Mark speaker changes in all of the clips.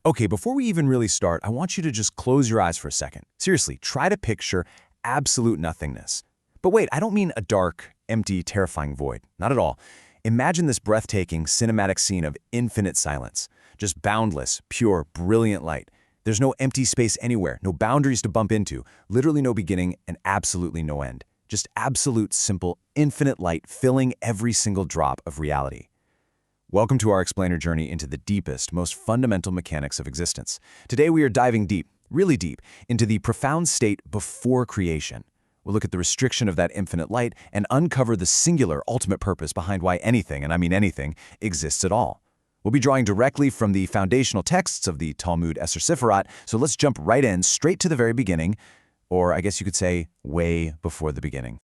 Speaker 1: Okay, before we even really start, I want you to just close your eyes for a second. Seriously, try to picture absolute nothingness. But wait, I don't mean a dark, empty, terrifying void. Not at all. Imagine this breathtaking, cinematic scene of infinite silence. Just boundless, pure, brilliant light. There's no empty space anywhere, no boundaries to bump into, literally no beginning and absolutely no end. Just absolute, simple, infinite light filling every single drop of reality. Welcome to our explainer journey into the deepest, most fundamental mechanics of existence. Today we are diving deep, really deep, into the profound state before creation. We'll look at the restriction of that infinite light and uncover the singular, ultimate purpose behind why anything, and I mean anything, exists at all. We'll be drawing directly from the foundational texts of the Talmud Eser Sefirot, so let's jump right in, straight to the very beginning, or I guess you could say, way before the beginning.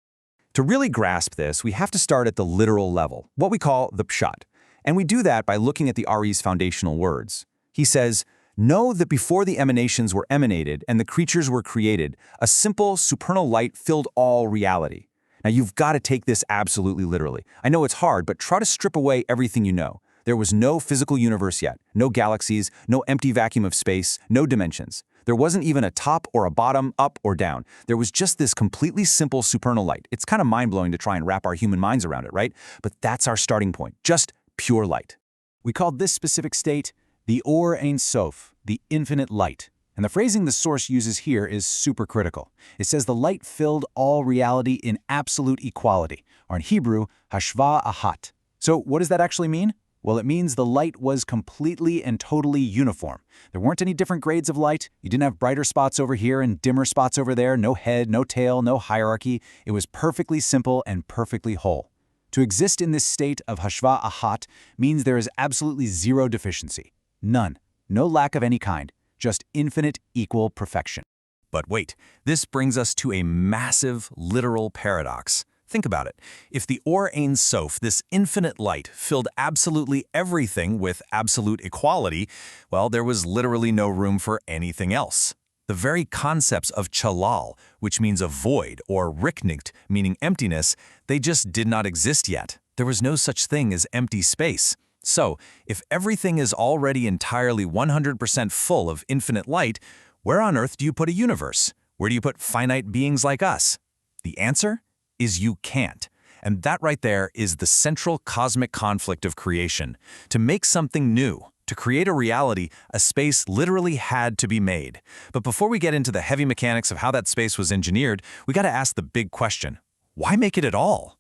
Speaker 1: To really grasp this, we have to start at the literal level, what we call the pshat. And we do that by looking at the Ari's foundational words. He says, "Know that before the emanations were emanated and the creatures were created, a simple, supernal light filled all reality." Now, you've got to take this absolutely literally. I know it's hard, but try to strip away everything you know. There was no physical universe yet, no galaxies, no empty vacuum of space, no dimensions. There wasn't even a top or a bottom, up or down. There was just this completely simple supernal light. It's kind of mind-blowing to try and wrap our human minds around it, right? But that's our starting point, just pure light. We call this specific state the Ohr Ein Sof, the infinite light. And the phrasing the source uses here is super critical. It says the light filled all reality in absolute equality, or in Hebrew, hashva ahat. So what does that actually mean? Well, it means the light was completely and totally uniform. There weren't any different grades of light. You didn't have brighter spots over here and dimmer spots over there, no head, no tail, no hierarchy. It was perfectly simple and perfectly whole. To exist in this state of hashva ahat means there is absolutely zero deficiency. None. No lack of any kind. Just infinite, equal perfection. But wait, this brings us to a massive, literal paradox. Think about it. If the Ohr Ein Sof, this infinite light, filled absolutely everything with absolute equality, well, there was literally no room for anything else. The very concepts of Chalal, which means a void, or Riknicht, meaning emptiness, they just did not exist yet. There was no such thing as empty space. So, if everything is already entirely 100% full of infinite light, where on earth do you put a universe? Where do you put finite beings like us? The answer is you can't. And that right there is the central cosmic conflict of creation. To make something new, to create a reality, a space literally had to be made. But before we get into the heavy mechanics of how that space was engineered, we got to ask the big question: why make it at all?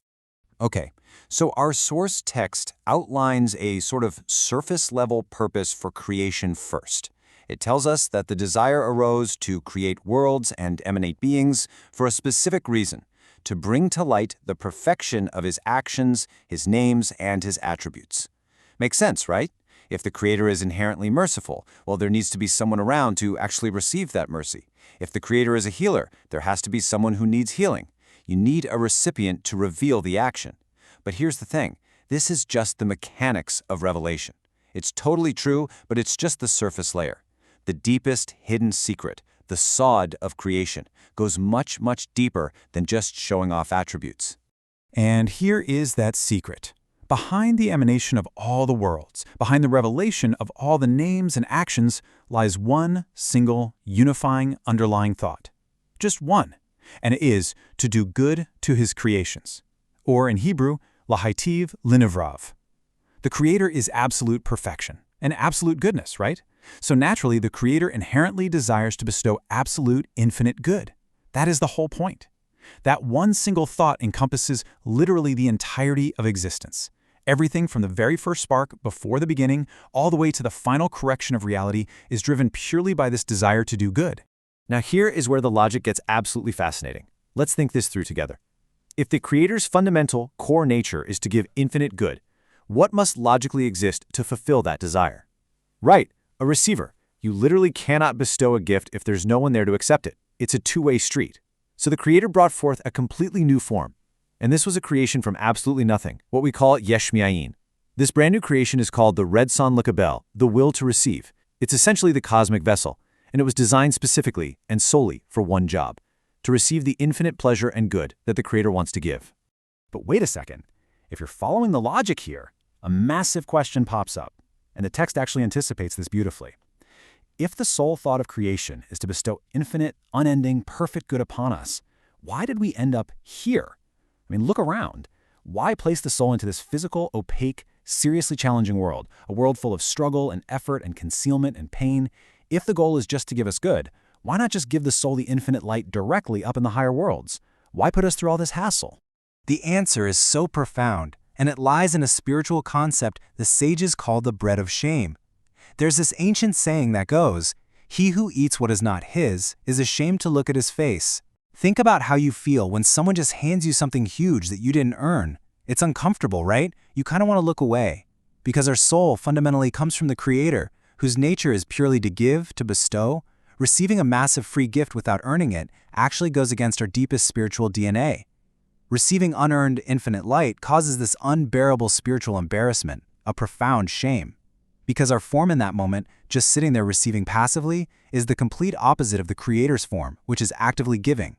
Speaker 1: Okay, so our source text outlines a sort of surface-level purpose for creation first. It tells us that the desire arose to create worlds and emanate beings for a specific reason: to bring to light the perfection of his actions, his names, and his attributes. Makes sense, right? If the Creator is inherently merciful, well, there needs to be someone around to actually receive that mercy. If the Creator is a healer, there has to be someone who needs healing. You need a recipient to reveal the action. But here's the thing. This is just the mechanics of revelation. It's totally true, but it's just the surface layer. The deepest hidden secret, the sod of creation, goes much, much deeper than just showing off attributes. And here is that secret. Behind the emanation of all the worlds, behind the revelation of all the names and actions, lies one single, unifying, underlying thought. Just one. And it is to do good to his creations. Or in Hebrew, lahaitiv linivrav. The Creator is absolute perfection, and absolute goodness, right? So naturally, the Creator inherently desires to bestow absolute, infinite good. That is the whole point. That one single thought encompasses literally the entirety of existence. Everything from the very first spark before the beginning all the way to the final correction of reality is driven purely by this desire to do good. Now here is where the logic gets absolutely fascinating. Let's think this through together. If the Creator's fundamental core nature is to give infinite good, what must logically exist to fulfill that desire? Right, a receiver. You literally cannot bestow a gift if there's no one there to accept it. It's a two-way street. So the Creator brought forth a completely new form. And this was a creation from absolutely nothing, what we call yesh mi'ayin. This brand new creation is called the Redson Lekabel, the will to receive. It's essentially the cosmic vessel, and it was designed specifically and solely for one job: to receive the infinite pleasure and good that the Creator wants to give. But wait a second. If you're following the logic here, a massive question pops up, and the text actually anticipates this beautifully.
Speaker 2: If the sole thought of creation is to bestow infinite, unending, perfect good upon us, why did we end up here? I mean, look around. Why place the soul into this physical, opaque, seriously challenging world, a world full of struggle and effort and concealment and pain? If the goal is just to give us good, why not just give the soul the infinite light directly up in the higher worlds? Why put us through all this hassle?
Speaker 3: The answer is so profound, and it lies in a spiritual concept the sages call the bread of shame. There's this ancient saying that goes, "He who eats what is not his is ashamed to look at his face." Think about how you feel when someone just hands you something huge that you didn't earn. It's uncomfortable, right? You kind of want to look away. Because our soul fundamentally comes from the Creator, whose nature is purely to give, to bestow. Receiving a massive free gift without earning it actually goes against our deepest spiritual DNA. Receiving unearned infinite light causes this unbearable spiritual embarrassment, a profound shame. Because our form in that moment, just sitting there receiving passively, is the complete opposite of the Creator's form, which is actively giving.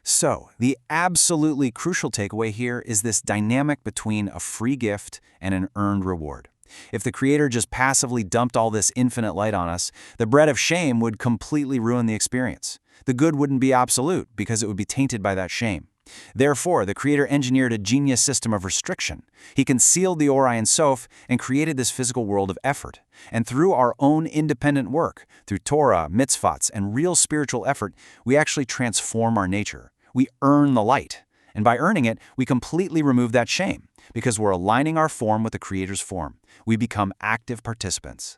Speaker 1: So, the absolutely crucial takeaway here is this dynamic between a free gift and an earned reward. If the Creator just passively dumped all this infinite light on us, the bread of shame would completely ruin the experience. The good wouldn't be absolute because it would be tainted by that shame. Therefore, the Creator engineered a genius system of restriction. He concealed the Ohr Ein Sof and created this physical world of effort. And through our own independent work, through Torah, mitzvot, and real spiritual effort, we actually transform our nature. We earn the light. And by earning it, we completely remove that shame, because we're aligning our form with the Creator's form. We become active participants.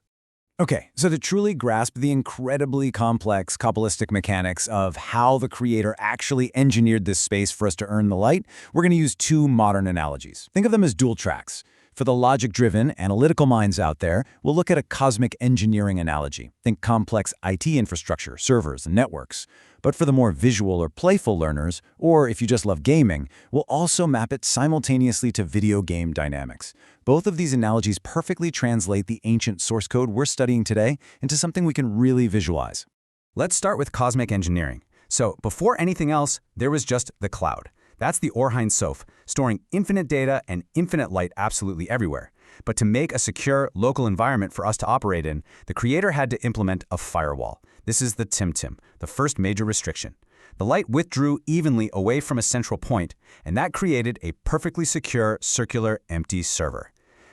Speaker 2: Okay, so to truly grasp the incredibly complex Kabbalistic mechanics of how the Creator actually engineered this space for us to earn the light, we're going to use two modern analogies. Think of them as dual tracks. For the logic-driven, analytical minds out there, we'll look at a cosmic engineering analogy. Think complex IT infrastructure, servers, and networks. But for the more visual or playful learners, or if you just love gaming, we'll also map it simultaneously to video game dynamics. Both of these analogies perfectly translate the ancient source code we're studying today into something we can really visualize.
Speaker 3: Let's start with cosmic engineering. So before anything else, there was just the cloud. That's the Ohr Ein Sof, storing infinite data and infinite light absolutely everywhere. But to make a secure, local environment for us to operate in, the Creator had to implement a firewall. This is the Tzimtzum, the first major restriction. The light withdrew evenly away from a central point, and that created a perfectly secure, circular, empty server.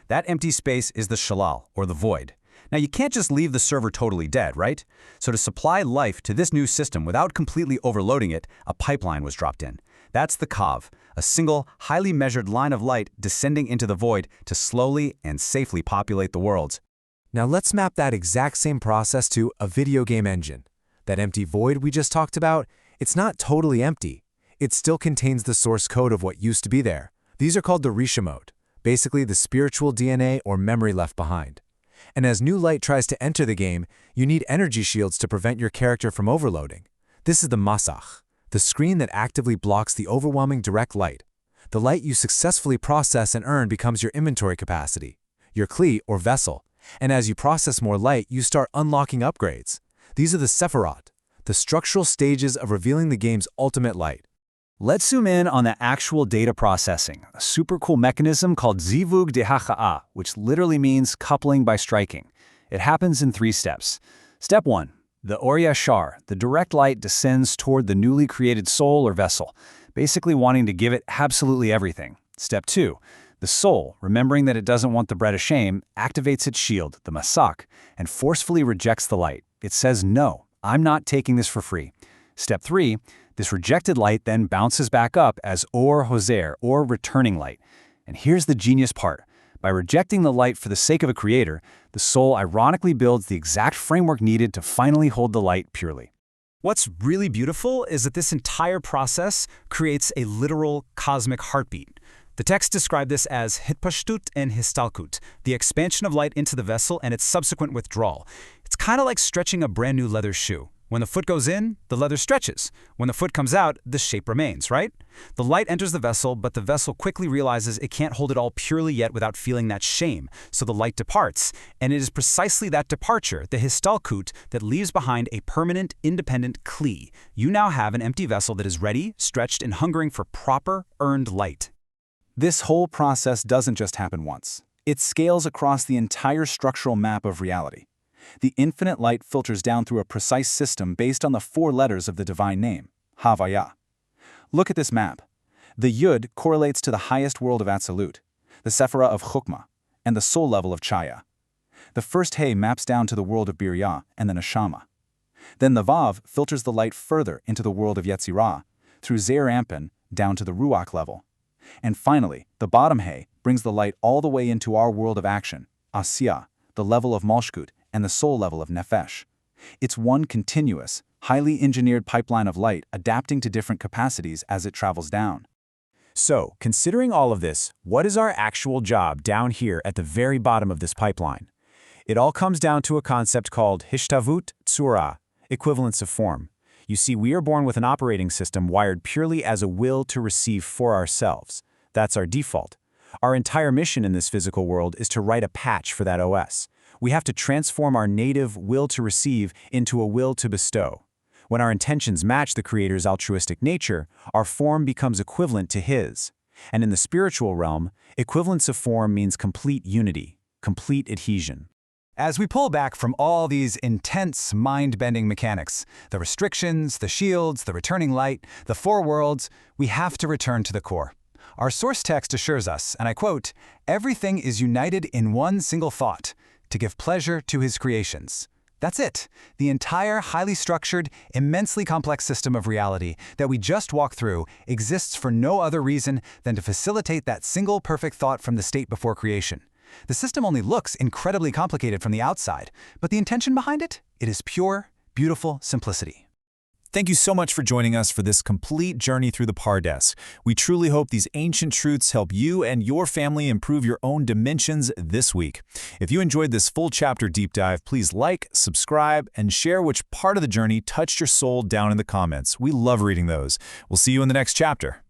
Speaker 3: That empty space is the Chalal, or the void. Now, you can't just leave the server totally dead, right? So to supply life to this new system without completely overloading it, a pipeline was dropped in. That's the Kav, a single, highly measured line of light descending into the void to slowly and safely populate the worlds.
Speaker 4: Now let's map that exact same process to a video game engine. That empty void we just talked about, it's not totally empty. It still contains the source code of what used to be there. These are called the Reshimot, basically the spiritual DNA or memory left behind. And as new light tries to enter the game, you need energy shields to prevent your character from overloading. This is the Masach, the screen that actively blocks the overwhelming direct light. The light you successfully process and earn becomes your inventory capacity, your kli or vessel. And as you process more light, you start unlocking upgrades. These are the Sefirot, the structural stages of revealing the game's ultimate light.
Speaker 2: Let's zoom in on the actual data processing, a super cool mechanism called zivug dehacha'ah, which literally means coupling by striking. It happens in 3 steps. Step 1. The Or Yashar, the direct light descends toward the newly created soul or vessel, basically wanting to give it absolutely everything. Step 2. The soul, remembering that it doesn't want the bread of shame, activates its shield, the Masak, and forcefully rejects the light. It says, no, I'm not taking this for free. Step 3. This rejected light then bounces back up as Or Hoser, or returning light. And here's the genius part. By rejecting the light for the sake of a creator, the soul ironically builds the exact framework needed to finally hold the light purely. What's really beautiful is that this entire process creates a literal cosmic heartbeat. The text described this as hitpashtut and histalkut, the expansion of light into the vessel and its subsequent withdrawal. It's kind of like stretching a brand new leather shoe. When the foot goes in, the leather stretches. When the foot comes out, the shape remains, right? The light enters the vessel, but the vessel quickly realizes it can't hold it all purely yet without feeling that shame, so the light departs. And it is precisely that departure, the histalkut, that leaves behind a permanent, independent kli. You now have an empty vessel that is ready, stretched, and hungering for proper, earned light. This whole process doesn't just happen once. It scales across the entire structural map of reality. The infinite light filters down through a precise system based on the 4 letters of the divine name, Havaya. Look at this map. The Yud correlates to the highest world of Absolute, the Sephira of Chukmah, and the soul level of Chaya. The first Hey maps down to the world of Birya and the Neshama. Then the Vav filters the light further into the world of Yetzirah, through Zeir Anpin down to the Ruach level. And finally, the bottom Hey brings the light all the way into our world of action, Asiyah, the level of Malshkut, and the soul level of Nefesh. It's one continuous, highly engineered pipeline of light adapting to different capacities as it travels down.
Speaker 1: So, considering all of this, what is our actual job down here at the very bottom of this pipeline? It all comes down to a concept called Hishtavut Tzura, equivalence of form. You see, we are born with an operating system wired purely as a will to receive for ourselves. That's our default. Our entire mission in this physical world is to write a patch for that OS. We have to transform our native will to receive into a will to bestow. When our intentions match the Creator's altruistic nature, our form becomes equivalent to His. And in the spiritual realm, equivalence of form means complete unity, complete adhesion.
Speaker 2: As we pull back from all these intense, mind-bending mechanics, the restrictions, the shields, the returning light, the 4 worlds, we have to return to the core. Our source text assures us, and I quote, "Everything is united in one single thought, to give pleasure to His creations." That's it. The entire highly structured, immensely complex system of reality that we just walked through exists for no other reason than to facilitate that single perfect thought from the state before creation. The system only looks incredibly complicated from the outside, but the intention behind it is pure, beautiful simplicity.
Speaker 1: Thank you so much for joining us for this complete journey through the Pardes. We truly hope these ancient truths help you and your family improve your own dimensions this week. If you enjoyed this full chapter deep dive, please like, subscribe, and share which part of the journey touched your soul down in the comments. We love reading those. We'll see you in the next chapter.